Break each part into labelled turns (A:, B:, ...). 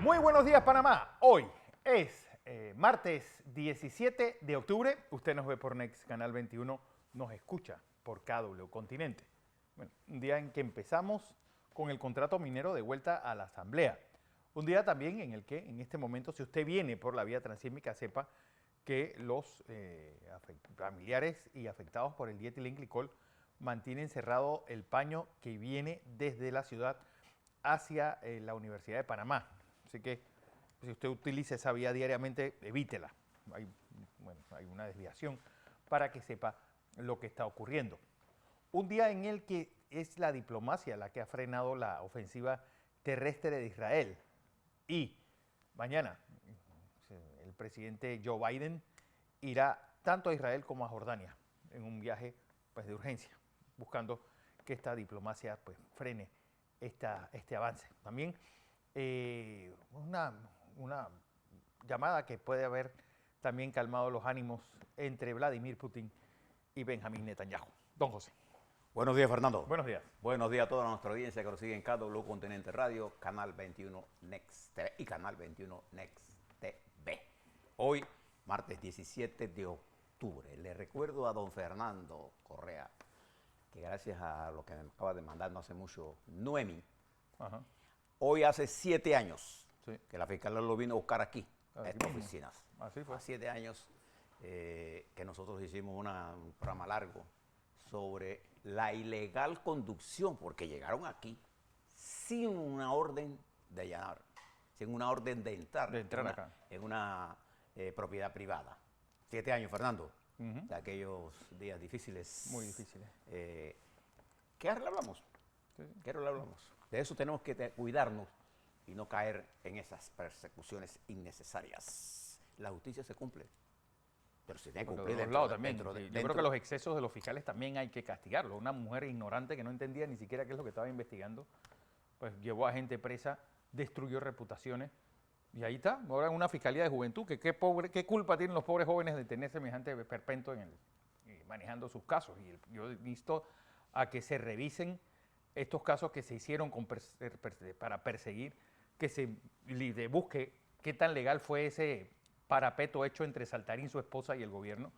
A: Muy buenos días, Panamá. Hoy es martes 17 de octubre. Usted nos ve por Next Canal 21, nos escucha por KW Continente. Bueno, un día en que empezamos con el contrato minero de vuelta a la Asamblea. Un día también en el que, en este momento, si usted viene por la vía transísmica, sepa que los familiares y afectados por el dietilenglicol mantienen cerrado el paño que viene desde la ciudad hacia la Universidad de Panamá. Así que si usted utiliza esa vía diariamente, evítela. Hay una desviación para que sepa lo que está ocurriendo. Un día en el que es la diplomacia la que ha frenado la ofensiva terrestre de Israel. Y mañana el presidente Joe Biden irá tanto a Israel como a Jordania en un viaje de urgencia, buscando que esta diplomacia frene este avance. También una llamada que puede haber también calmado los ánimos entre Vladimir Putin y Benjamín Netanyahu. Don José.
B: Buenos días, Fernando.
A: Buenos días.
B: Buenos días a toda nuestra audiencia que nos sigue en KW Continente Radio, Canal 21 Next TV y Canal 21 Next TV. Hoy, martes 17 de octubre, le recuerdo a don Fernando Correa que gracias a lo que me acaba de mandar no hace mucho, Noemi, hoy hace 7 años que la fiscal lo vino a buscar aquí, a estas oficinas.
A: Así fue.
B: Hace 7 años que nosotros hicimos un programa largo sobre la ilegal conducción, porque llegaron aquí sin una orden de allanar, sin una orden de entrar
A: acá
B: en una propiedad privada. 7 años, Fernando, de aquellos días difíciles.
A: Muy difíciles.
B: ¿Qué ahora le hablamos?
A: Sí.
B: ¿Qué ahora le hablamos? De eso tenemos que cuidarnos y no caer en esas persecuciones innecesarias. La justicia se cumple, pero se tiene que cumplir
A: Yo creo que los excesos de los fiscales también hay que castigarlos. Una mujer ignorante que no entendía ni siquiera qué es lo que estaba investigando, pues llevó a gente presa, destruyó reputaciones. Y ahí está, ahora en una fiscalía de juventud, que qué culpa tienen los pobres jóvenes de tener semejante perpento manejando sus casos. Y yo insto a que se revisen estos casos que se hicieron para perseguir, que se busque qué tan legal fue ese parapeto hecho entre Saltarín, su esposa, y el gobierno,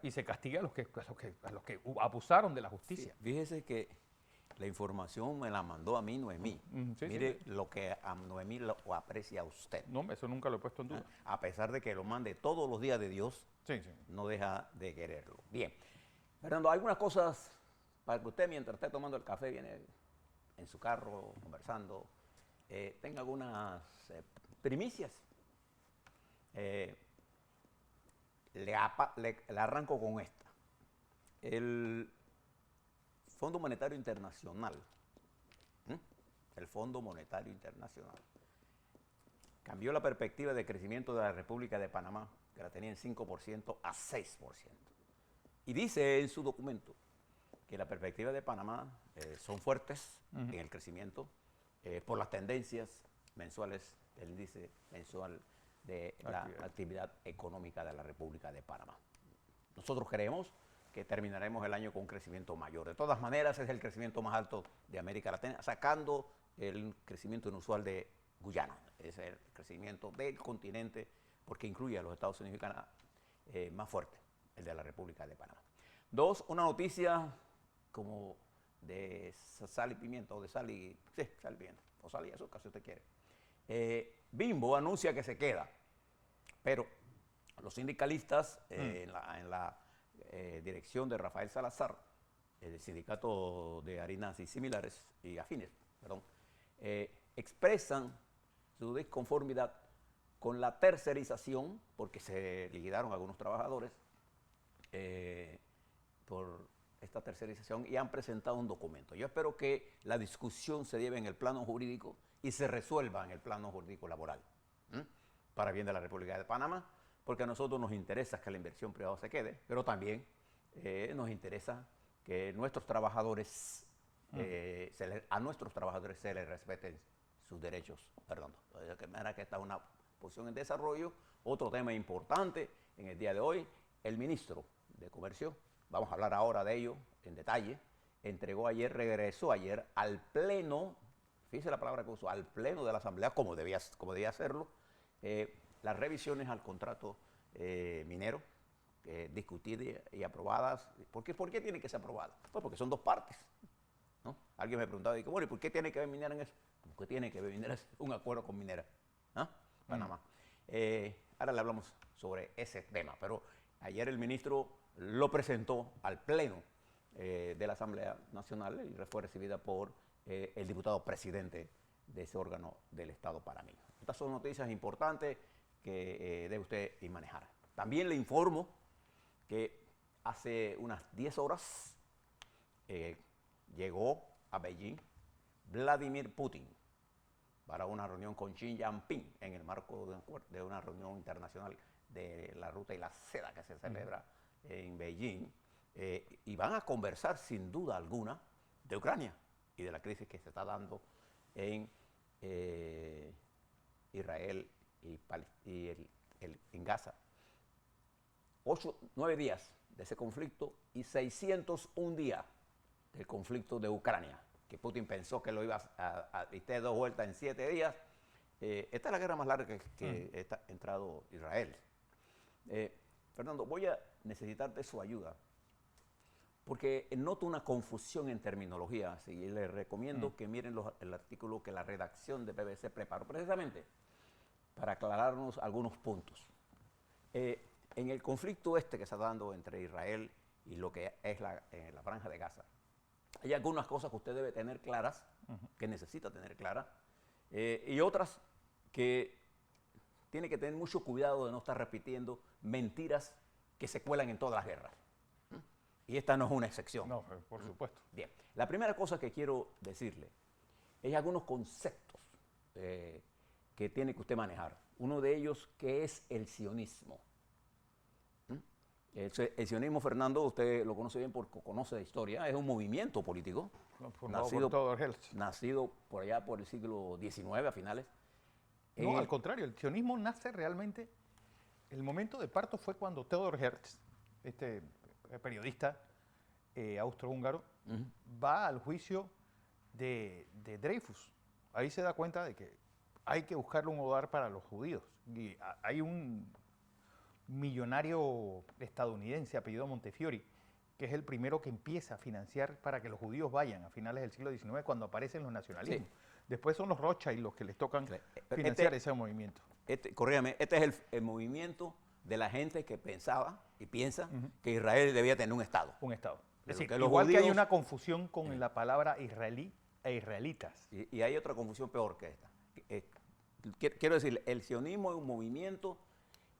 A: y se castiga a los que abusaron de la justicia.
B: Sí, fíjese que la información me la mandó a mí Noemí. Mire lo que a Noemí lo aprecia a usted.
A: No, eso nunca lo he puesto en duda.
B: A pesar de que lo mande todos los días de Dios, no deja de quererlo. Bien, Fernando, algunas cosas para que usted, mientras esté tomando el café, viene en su carro, conversando, tenga algunas primicias. Le arranco con esta. El Fondo Monetario Internacional, el Fondo Monetario Internacional, cambió la perspectiva de crecimiento de la República de Panamá, que la tenía en 5% a 6%. Y dice en su documento que la perspectiva de Panamá son fuertes en el crecimiento por las tendencias mensuales del índice mensual de la actividad económica de la República de Panamá. Nosotros creemos que terminaremos el año con un crecimiento mayor. De todas maneras, es el crecimiento más alto de América Latina, sacando el crecimiento inusual de Guyana. Es el crecimiento del continente, porque incluye a los Estados Unidos y Canadá, más fuerte, el de la República de Panamá. 2, una noticia como de sal y pimienta, o de sal y pimienta, o sal y azúcar, si usted quiere. Bimbo anuncia que se queda, pero los sindicalistas en la dirección de Rafael Salazar, el sindicato de harinas y similares y afines, expresan su disconformidad con la tercerización, porque se liquidaron algunos trabajadores por esta tercerización y han presentado un documento. Yo espero que la discusión se lleve en el plano jurídico y se resuelva en el plano jurídico laboral, para bien de la República de Panamá, porque a nosotros nos interesa que la inversión privada se quede, pero también nos interesa que nuestros trabajadores, a nuestros trabajadores se les respeten sus derechos. Perdón, de manera que esta es una posición en desarrollo. Otro tema importante en el día de hoy, el ministro de Comercio, vamos a hablar ahora de ello en detalle, regresó ayer al Pleno fíjese la palabra que uso, al Pleno de la Asamblea, como debía hacerlo, las revisiones al contrato minero, discutidas y aprobadas. ¿Por qué tienen que ser aprobadas? Pues porque son dos partes, ¿no? Alguien me preguntaba, y bueno, ¿y por qué tiene que ver Minera en eso? ¿Por qué tiene que ver Minera? Es un acuerdo con Minera, ¿ah? Panamá. Ahora le hablamos sobre ese tema, pero ayer el ministro lo presentó al Pleno de la Asamblea Nacional y fue recibida por el diputado presidente de ese órgano del Estado panameño. Estas son noticias importantes que debe usted manejar. También le informo que hace unas 10 horas llegó a Beijing Vladimir Putin para una reunión con Xi Jinping en el marco de una reunión internacional de la ruta y la seda que se celebra en Beijing. Y van a conversar sin duda alguna de Ucrania y de la crisis que se está dando en Israel y en Gaza. 9 días de ese conflicto y 601 días del conflicto de Ucrania, que Putin pensó que lo iba a dictar 2 vueltas en 7 días. Esta es la guerra más larga que ha entrado Israel. Fernando, voy a necesitar de su ayuda, porque noto una confusión en terminología, así, y les recomiendo que miren el artículo que la redacción de BBC preparó precisamente para aclararnos algunos puntos. En el conflicto que se está dando entre Israel y lo que es la franja de Gaza, hay algunas cosas que usted debe tener claras, que necesita tener claras, y otras que tiene que tener mucho cuidado de no estar repitiendo mentiras que se cuelan en todas las guerras. Y esta no es una excepción.
A: No, por supuesto.
B: Bien, la primera cosa que quiero decirle es algunos conceptos que tiene que usted manejar. Uno de ellos, que es el sionismo. El sionismo, Fernando, usted lo conoce bien porque conoce de historia, es un movimiento político nacido por allá por el siglo XIX a finales.
A: No, al contrario, el sionismo nace realmente, el momento de parto fue cuando Theodor Herzl, este periodista austrohúngaro, va al juicio de Dreyfus. Ahí se da cuenta de que hay que buscarle un hogar para los judíos. Y hay un millonario estadounidense apellido Montefiore, que es el primero que empieza a financiar para que los judíos vayan a finales del siglo XIX, cuando aparecen los nacionalismos. Sí. Después son los Rothschild los que les tocan financiar ese movimiento.
B: Corrígame, este es el movimiento de la gente que pensaba y piensa que Israel debía tener un Estado.
A: Un Estado. Es decir, igual judíos, que hay una confusión con la palabra israelí e israelitas.
B: Y hay otra confusión peor que esta. Quiero decir, el sionismo es un movimiento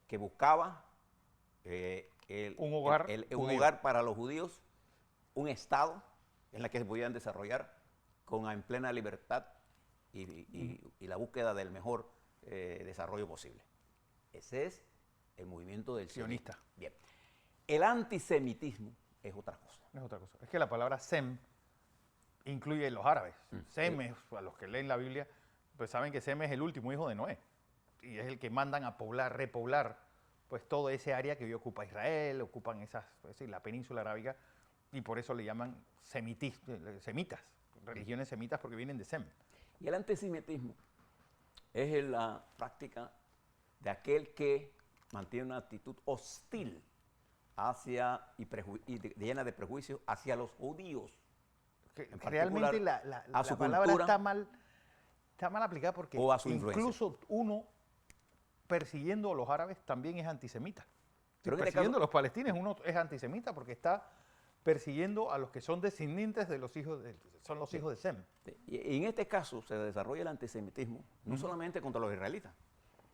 B: que buscaba un hogar para los judíos, un Estado en el que se pudieran desarrollar en plena libertad y la búsqueda del mejor desarrollo posible. Ese es el movimiento del sionista. Bien. El antisemitismo es otra cosa.
A: Es otra cosa. Es que la palabra Sem incluye a los árabes. Sem es, a los que leen la Biblia, pues saben que Sem es el último hijo de Noé. Y es el que mandan a repoblar pues todo ese área que hoy ocupa Israel, ocupan la península arábiga, y por eso le llaman semitas, religiones semitas, porque vienen de Sem.
B: Y el antisemitismo es la práctica de aquel que mantiene una actitud hostil hacia llena de prejuicios hacia los judíos.
A: Realmente la palabra está mal aplicada porque incluso uno persiguiendo a los árabes también es antisemita. Pero persiguiendo a los palestinos uno es antisemita porque está persiguiendo a los que son descendientes de los hijos de Sem.
B: Y en este caso se desarrolla el antisemitismo no solamente contra los israelitas,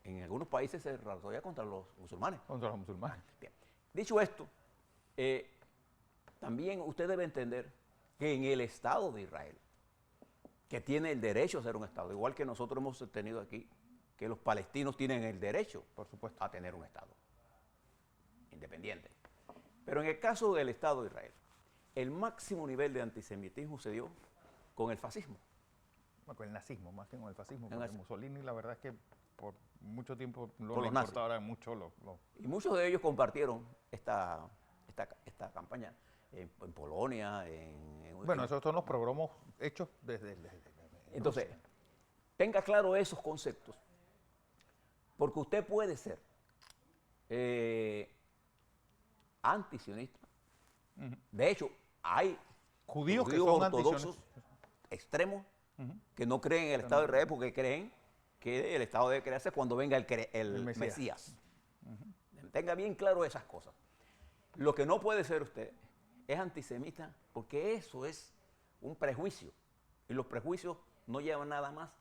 B: en algunos países se desarrolla contra los musulmanes.
A: Contra los musulmanes.
B: Bien. Dicho esto, también usted debe entender que en el Estado de Israel, que tiene el derecho a ser un Estado, igual que nosotros hemos tenido aquí, que los palestinos tienen el derecho, por supuesto, a tener un Estado independiente. Pero en el caso del Estado de Israel, el máximo nivel de antisemitismo se dio con el fascismo.
A: Bueno, con el nazismo, más que con el fascismo. Porque Mussolini, la verdad es que por mucho tiempo no
B: le
A: importaba mucho.
B: Y muchos de ellos compartieron esta campaña en Polonia.
A: Bueno, esos son los programas hechos desde
B: entonces, tenga claro esos conceptos, porque usted puede ser antisionista. De hecho, hay
A: Judíos que
B: judíos
A: son
B: ortodoxos extremos que no creen en el Estado de Israel porque creen que el Estado debe crearse cuando venga el Mesías. Tenga bien claro esas cosas. Lo que no puede ser usted es antisemita, porque eso es un prejuicio. Y los prejuicios no llevan nada más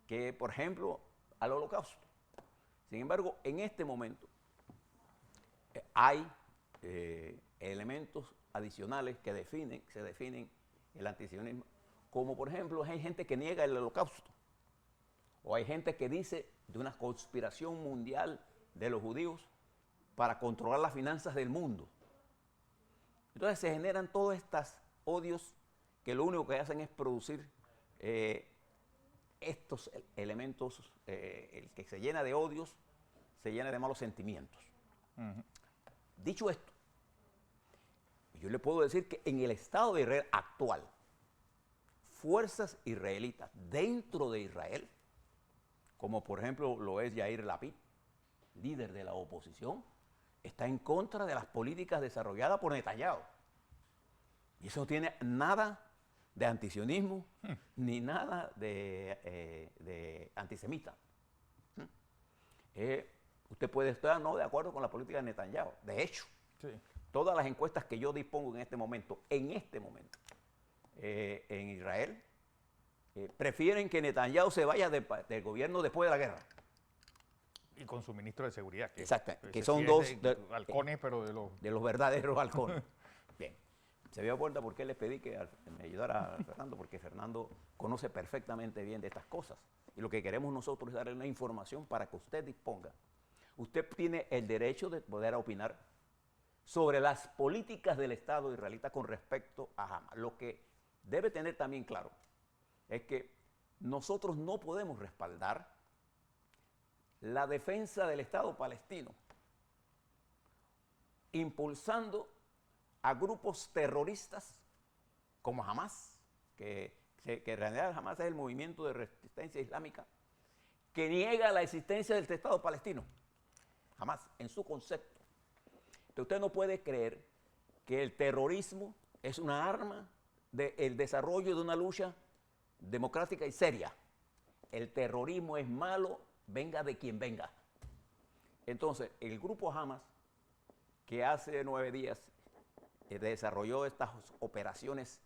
B: que, por ejemplo, al Holocausto. Sin embargo, en este momento hay elementos adicionales que se definen el antisionismo, como por ejemplo hay gente que niega el Holocausto, o hay gente que dice de una conspiración mundial de los judíos para controlar las finanzas del mundo. Entonces se generan todos estos odios que lo único que hacen es producir estos elementos, el que se llena de odios, se llena de malos sentimientos. Dicho esto, yo le puedo decir que en el Estado de Israel actual, fuerzas israelitas dentro de Israel, como por ejemplo lo es Yair Lapid, líder de la oposición, está en contra de las políticas desarrolladas por Netanyahu. Y eso no tiene nada de antisionismo, ni nada de antisemita. Usted puede estar no de acuerdo con la política de Netanyahu. De hecho, sí, todas las encuestas que yo dispongo en este momento, en Israel, prefieren que Netanyahu se vaya del gobierno después de la guerra.
A: Y con su ministro de Seguridad.
B: Exacto, que son dos
A: halcones, pero de
B: los verdaderos halcones. Bien, se dio cuenta por qué les pedí que me ayudara a Fernando, porque Fernando conoce perfectamente bien de estas cosas. Y lo que queremos nosotros es darle una información para que usted disponga. Usted tiene el derecho de poder opinar sobre las políticas del Estado israelita con respecto a Hamas. Lo que debe tener también claro es que nosotros no podemos respaldar la defensa del Estado palestino impulsando a grupos terroristas como Hamas, que en realidad Hamas es el movimiento de resistencia islámica que niega la existencia del Estado palestino. Hamas, en su concepto. Entonces usted no puede creer que el terrorismo es una arma del desarrollo de una lucha democrática y seria. El terrorismo es malo, venga de quien venga. Entonces, el grupo Hamas, que hace 9 días desarrolló estas operaciones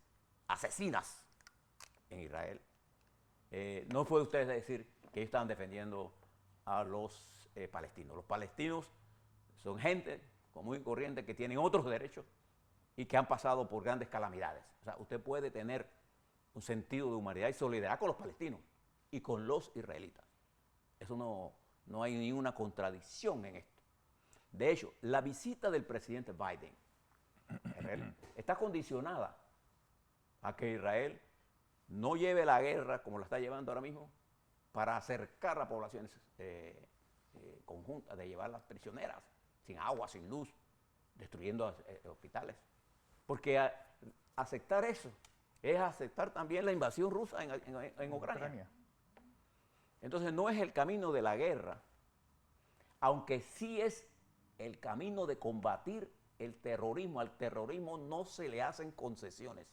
B: asesinas en Israel, no fue usted decir que ellos estaban defendiendo a los palestinos. Los palestinos son gente común y corriente que tienen otros derechos y que han pasado por grandes calamidades. O sea, usted puede tener un sentido de humanidad y solidaridad con los palestinos y con los israelitas. Eso no hay ninguna contradicción en esto. De hecho, la visita del presidente Biden está condicionada a que Israel no lleve la guerra como la está llevando ahora mismo para acercar a poblaciones conjuntas, de llevarlas prisioneras, sin agua, sin luz, destruyendo hospitales. Porque aceptar eso es aceptar también la invasión rusa en Ucrania. Entonces no es el camino de la guerra, aunque sí es el camino de combatir el terrorismo. Al terrorismo no se le hacen concesiones.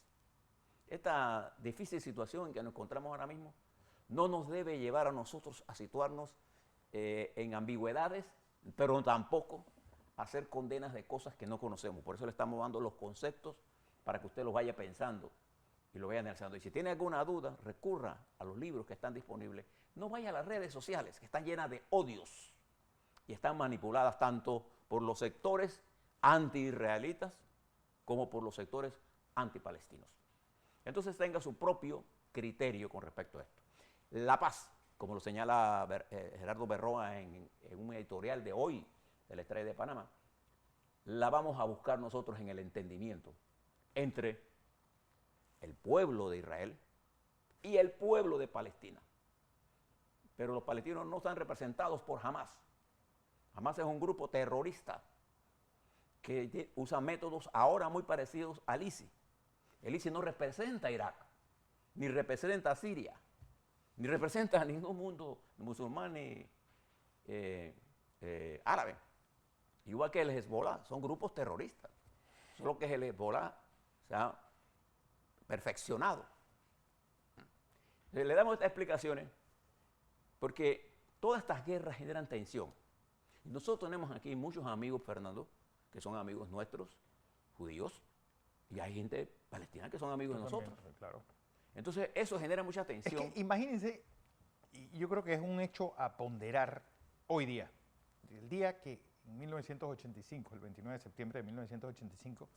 B: Esta difícil situación en que nos encontramos ahora mismo no nos debe llevar a nosotros a situarnos en ambigüedades, pero tampoco a hacer condenas de cosas que no conocemos. Por eso le estamos dando los conceptos para que usted los vaya pensando y lo vaya analizando. Y si tiene alguna duda, recurra a los libros que están disponibles. No vaya a las redes sociales, que están llenas de odios y están manipuladas tanto por los sectores anti-israelitas como por los sectores antipalestinos. Entonces tenga su propio criterio con respecto a esto. La paz, como lo señala Gerardo Berroa en un editorial de hoy del Estrella de Panamá, la vamos a buscar nosotros en el entendimiento entre el pueblo de Israel y el pueblo de Palestina. Pero los palestinos no están representados por Hamas. Hamas es un grupo terrorista que usa métodos ahora muy parecidos al ISIS. El ISIS no representa a Irak, ni representa a Siria, ni representa a ningún mundo musulmán ni árabe. Igual que el Hezbollah, son grupos terroristas. Solo que el Hezbollah se ha perfeccionado. Le damos estas explicaciones porque todas estas guerras generan tensión. Y nosotros tenemos aquí muchos amigos, Fernando, que son amigos nuestros, judíos, y hay gente palestina que son amigos de nosotros.
A: También, claro.
B: Entonces, eso genera mucha tensión.
A: Es que imagínense, y yo creo que es un hecho a ponderar hoy día. El día que en 1985, el 29 de septiembre de 1985,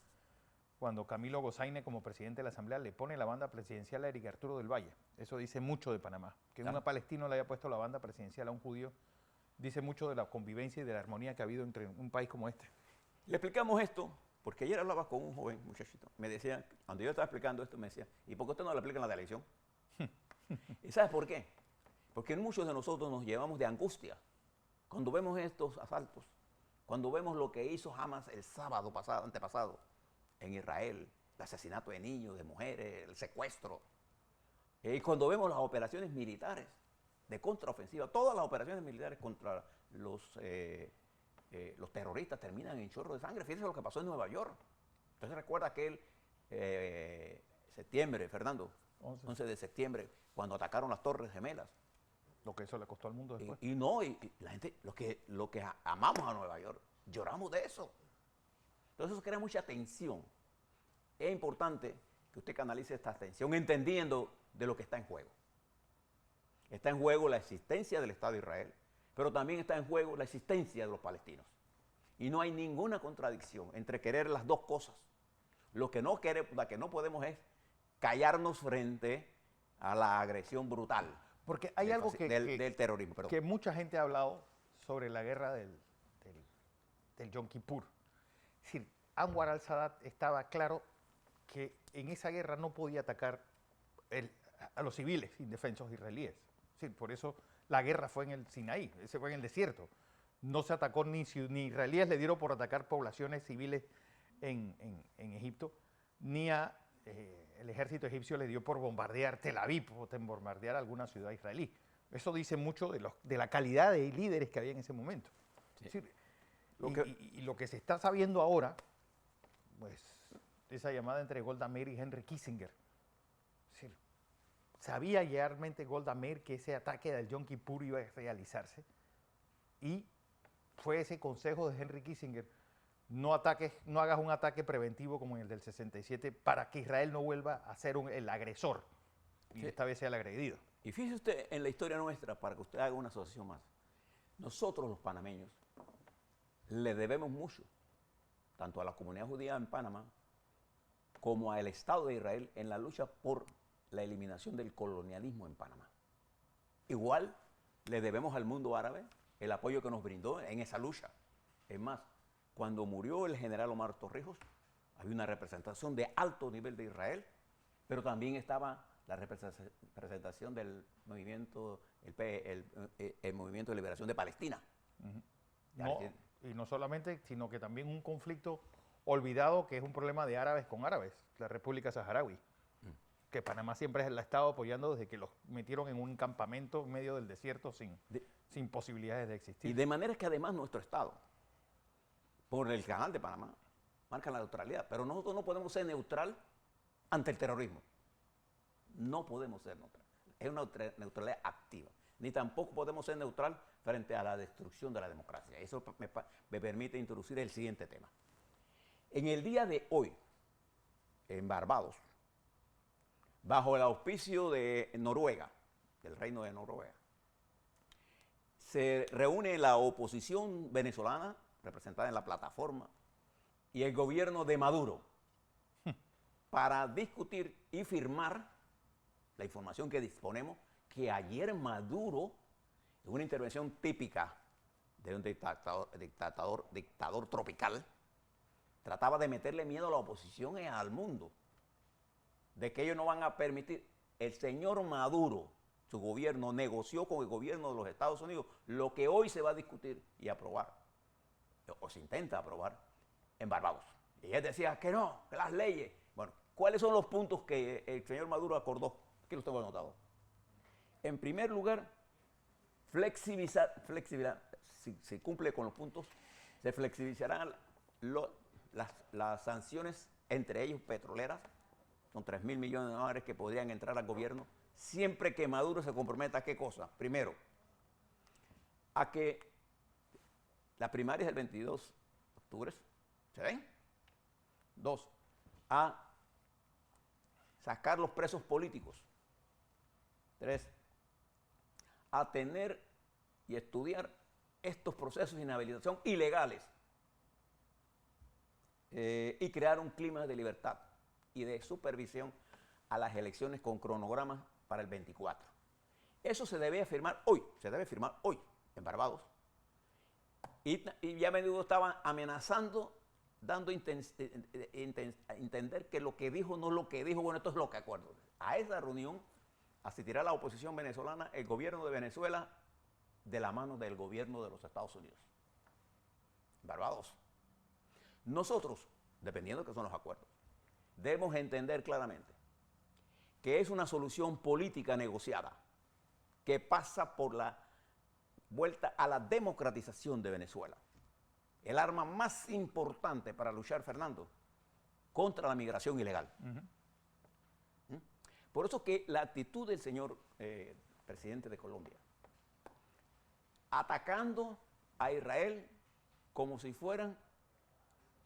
A: cuando Camilo Gozaine, como presidente de la Asamblea, le pone la banda presidencial a Eric Arturo del Valle. Eso dice mucho de Panamá. Que un palestino le haya puesto la banda presidencial a un judío, dice mucho de la convivencia y de la armonía que ha habido entre un país como este.
B: Le explicamos esto, porque ayer hablaba con un joven muchachito. Me decía, cuando yo estaba explicando esto, me decía, ¿y por qué usted no lo aplica en la televisión? ¿Y sabes por qué? Porque muchos de nosotros nos llevamos de angustia cuando vemos estos asaltos, cuando vemos lo que hizo Hamas el sábado pasado, antepasado, en Israel, el asesinato de niños, de mujeres, el secuestro. Y cuando vemos las operaciones militares de contraofensiva, todas las operaciones militares contra los terroristas terminan en chorro de sangre. Fíjense lo que pasó en Nueva York. Entonces recuerda aquel septiembre, Fernando, 11 de septiembre, cuando atacaron las Torres Gemelas.
A: Lo que eso le costó al mundo después.
B: Y la gente, lo que amamos a Nueva York, lloramos de eso. Entonces eso crea mucha tensión. Es importante que usted canalice esta tensión entendiendo de lo que está en juego. Está en juego la existencia del Estado de Israel, pero también está en juego la existencia de los palestinos. Y no hay ninguna contradicción entre querer las dos cosas. Lo que no podemos es callarnos frente a la agresión brutal.
A: Porque hay algo
B: del terrorismo. Perdón.
A: Que mucha gente ha hablado sobre la guerra del Yom Kippur. Es decir, Anwar al-Sadat estaba claro que en esa guerra no podía atacar a los civiles indefensos israelíes. Es decir, por eso la guerra fue en el Sinaí, ese fue en el desierto. No se atacó ni israelíes le dieron por atacar poblaciones civiles en Egipto, ni el ejército egipcio le dio por bombardear Tel Aviv o bombardear alguna ciudad israelí. Eso dice mucho de la calidad de líderes que había en ese momento. Sí. Es decir, lo que se está sabiendo ahora, pues, esa llamada entre Golda Meir y Henry Kissinger. Es decir, sabía realmente Golda Meir que ese ataque del Yom Kippur iba a realizarse y fue ese consejo de Henry Kissinger: no hagas un ataque preventivo como en el del 67 para que Israel no vuelva a ser el agresor y esta vez sea el agredido.
B: Y fíjese usted en la historia nuestra, para que usted haga una asociación más. Nosotros los panameños le debemos mucho, tanto a la comunidad judía en Panamá como al Estado de Israel en la lucha por la eliminación del colonialismo en Panamá. Igual le debemos al mundo árabe el apoyo que nos brindó en esa lucha. Es más, cuando murió el general Omar Torrijos, había una representación de alto nivel de Israel, pero también estaba la representación del movimiento, el Movimiento de Liberación de Palestina.
A: Y no solamente, sino que también un conflicto olvidado que es un problema de árabes con árabes, la República Saharaui, que Panamá siempre la ha estado apoyando desde que los metieron en un campamento en medio del desierto sin posibilidades de existir.
B: Y de manera que además nuestro Estado, por el Canal de Panamá, marca la neutralidad, pero nosotros no podemos ser neutral ante el terrorismo. No podemos ser neutral. Es una neutralidad activa. Ni tampoco podemos ser neutral frente a la destrucción de la democracia. Eso me permite introducir el siguiente tema. En el día de hoy, en Barbados, bajo el auspicio de Noruega, del Reino de Noruega, se reúne la oposición venezolana, representada en la plataforma, y el gobierno de Maduro, para discutir y firmar la información que disponemos, que ayer Maduro, en una intervención típica de un dictador tropical, trataba de meterle miedo a la oposición y al mundo, de que ellos no van a permitir. El señor Maduro, su gobierno, negoció con el gobierno de los Estados Unidos lo que hoy se va a discutir y aprobar, o se intenta aprobar, en Barbados. Y él decía que no, que las leyes. Bueno, ¿cuáles son los puntos que el señor Maduro acordó? Aquí lo tengo anotado. En primer lugar, si se cumple con los puntos, se flexibilizarán las sanciones, entre ellos petroleras, con 3.000 millones de dólares que podrían entrar al gobierno, siempre que Maduro se comprometa a qué cosa. Primero, a que las primarias del 22 de octubre se den. 2, a sacar los presos políticos. 3, a tener y estudiar estos procesos de inhabilitación ilegales y crear un clima de libertad y de supervisión a las elecciones con cronogramas para el 24. Eso se debe firmar hoy, en Barbados. Y ya a menudo estaban amenazando, dando a entender que lo que dijo no es lo que dijo, bueno, esto es lo que acuerdo. A esa reunión asistirá la oposición venezolana, el gobierno de Venezuela, de la mano del gobierno de los Estados Unidos. Barbados. Nosotros, dependiendo de qué son los acuerdos, debemos entender claramente que es una solución política negociada que pasa por la vuelta a la democratización de Venezuela. El arma más importante para luchar, Fernando, contra la migración ilegal. Por eso que la actitud del señor presidente de Colombia, atacando a Israel como si fueran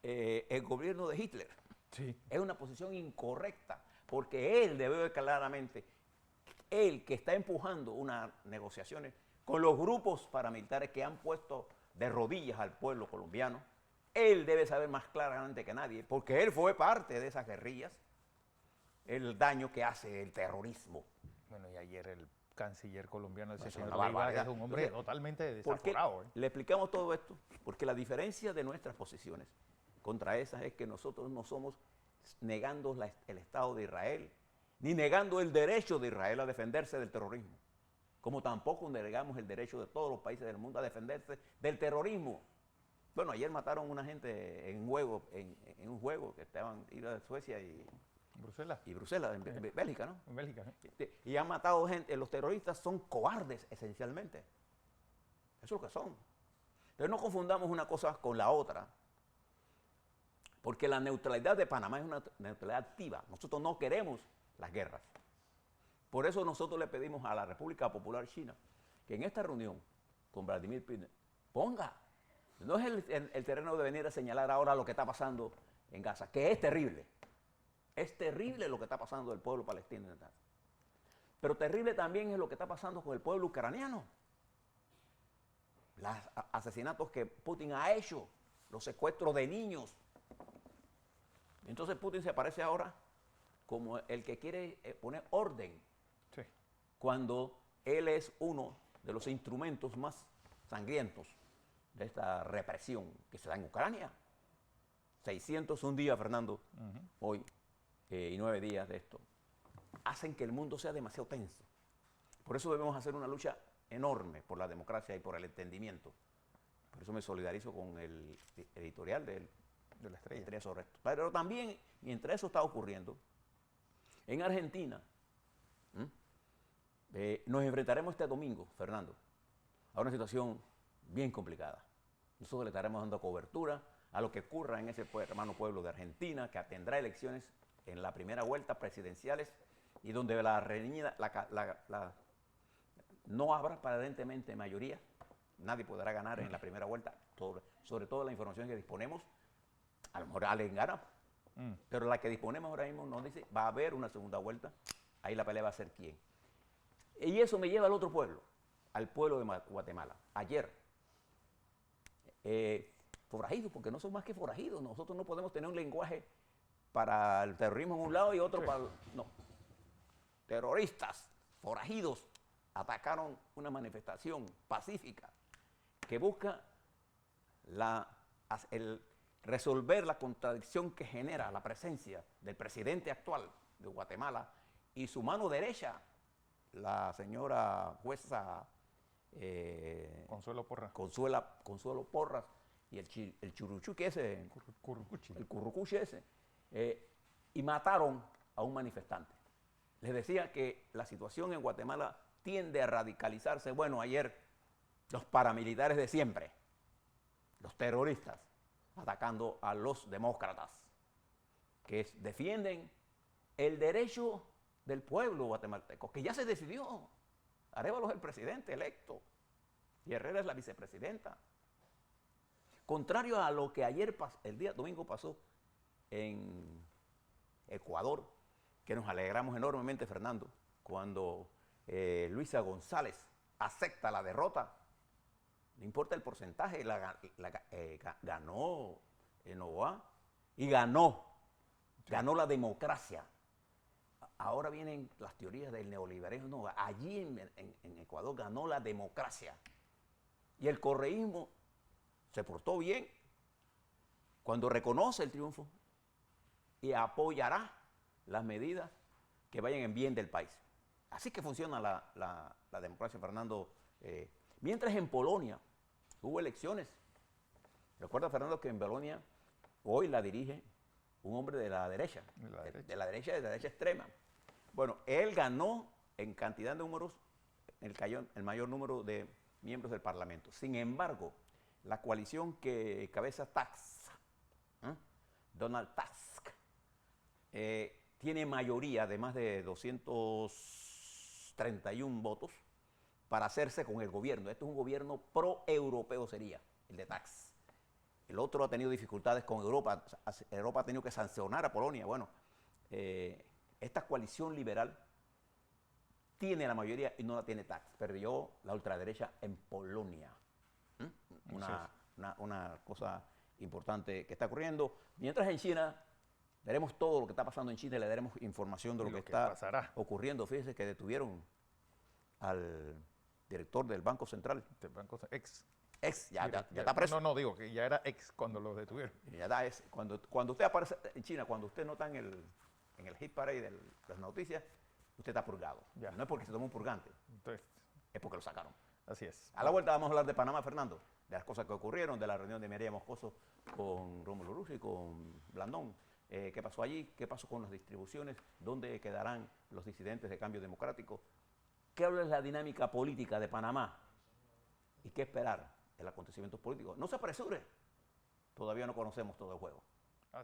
B: el gobierno de Hitler,
A: Sí.
B: es una posición incorrecta, porque él debe ver claramente, él que está empujando unas negociaciones con los grupos paramilitares que han puesto de rodillas al pueblo colombiano, él debe saber más claramente que nadie, porque él fue parte de esas guerrillas, el daño que hace el terrorismo.
A: Bueno, y ayer el canciller colombiano, ese
B: Es
A: señor
B: una
A: Leiva,
B: barbaridad.
A: es un hombre
B: Entonces,
A: totalmente
B: ¿por qué
A: desaforado.
B: le explicamos todo esto? Porque la diferencia de nuestras posiciones contra esas es que nosotros no somos negando el Estado de Israel, ni negando el derecho de Israel a defenderse del terrorismo, como tampoco negamos el derecho de todos los países del mundo a defenderse del terrorismo. Bueno, ayer mataron a una gente en un juego que estaban iba de Suecia y
A: Bruselas.
B: Bruselas, en Bélgica, ¿no?
A: En Bélgica, ¿eh?
B: Y han matado gente. Los terroristas son cobardes, esencialmente. Eso es lo que son. Pero no confundamos una cosa con la otra, porque la neutralidad de Panamá es una neutralidad activa. Nosotros no queremos las guerras. Por eso nosotros le pedimos a la República Popular China que en esta reunión con Vladimir Putin ponga, no es el terreno de venir a señalar ahora lo que está pasando en Gaza, que es terrible. Es terrible lo que está pasando del pueblo palestino en Gaza. Pero terrible también es lo que está pasando con el pueblo ucraniano. Los asesinatos que Putin ha hecho, los secuestros de niños. Entonces Putin se aparece ahora como el que quiere poner orden,
A: Sí.
B: cuando él es uno de los instrumentos más sangrientos de esta represión que se da en Ucrania. 601 días, Fernando, hoy, y 9 días de esto, hacen que el mundo sea demasiado tenso. Por eso debemos hacer una lucha enorme por la democracia y por el entendimiento. Por eso me solidarizo con el editorial de la Estrella sobre esto. Pero también, mientras eso está ocurriendo, en Argentina, nos enfrentaremos este domingo, Fernando, a una situación bien complicada. Nosotros le estaremos dando cobertura a lo que ocurra en ese hermano pueblo de Argentina, que tendrá elecciones en la primera vuelta presidenciales y donde la reñida, no habrá aparentemente mayoría. Nadie podrá ganar en la primera vuelta, sobre todo la información que disponemos. A lo mejor alguien gana, pero la que disponemos ahora mismo nos dice va a haber una segunda vuelta, ahí la pelea va a ser quién. Y eso me lleva al otro pueblo, al pueblo de Guatemala. Ayer, forajidos, porque no son más que forajidos, nosotros no podemos tener un lenguaje para el terrorismo en un lado y otro para... No, terroristas, forajidos, atacaron una manifestación pacífica que busca resolver la contradicción que genera la presencia del presidente actual de Guatemala y su mano derecha, la señora jueza
A: Consuelo Porras.
B: Consuelo Porras y el churuchuque ese,
A: Currucuchi.
B: el currucuche ese, y mataron a un manifestante. Les decía que la situación en Guatemala tiende a radicalizarse. Bueno, ayer los paramilitares de siempre, los terroristas, atacando a los demócratas, que defienden el derecho del pueblo guatemalteco, que ya se decidió. Arévalo es el presidente electo y Herrera es la vicepresidenta. Contrario a lo que ayer, el día domingo pasó en Ecuador, que nos alegramos enormemente, Fernando, cuando Luisa González acepta la derrota. No importa el porcentaje, ganó Novoa y ganó la democracia. Ahora vienen las teorías del neoliberalismo. No, allí en Ecuador ganó la democracia. Y el correísmo se portó bien cuando reconoce el triunfo y apoyará las medidas que vayan en bien del país. Así que funciona la democracia, Fernando. Mientras en Polonia hubo elecciones. Recuerda, Fernando, que en Polonia hoy la dirige un hombre de la derecha, de la derecha extrema. Bueno, él ganó en cantidad de números el mayor número de miembros del Parlamento. Sin embargo, la coalición que cabeza Donald Tusk, tiene mayoría de más de 231 votos para hacerse con el gobierno. Esto es un gobierno pro-europeo sería, el de Tusk. El otro ha tenido dificultades con Europa. Europa ha tenido que sancionar a Polonia. Bueno, esta coalición liberal tiene la mayoría y no la tiene Tusk. Perdió la ultraderecha en Polonia. Una cosa importante que está ocurriendo. Mientras en China, veremos todo lo que está pasando en China y le daremos información de lo que está ocurriendo. Fíjense que detuvieron al director del Banco Central.
A: Del Banco
B: Ex, ya está preso.
A: No, digo que ya era ex cuando lo detuvieron.
B: Ya está, cuando usted aparece en China, cuando usted no está en el hit parade de las noticias, usted está purgado. Ya. No es porque se tomó un purgante, entonces, es porque lo sacaron.
A: Así es.
B: A la vuelta vamos a hablar de Panamá, Fernando, de las cosas que ocurrieron, de la reunión de Mireya Moscoso con Rómulo Ruz y con Blandón. ¿Qué pasó allí? ¿Qué pasó con las distribuciones? ¿Dónde quedarán los disidentes de Cambio Democrático? ¿Qué habla de la dinámica política de Panamá? ¿Y qué esperar en los acontecimientos políticos? No se apresure, todavía no conocemos todo el juego.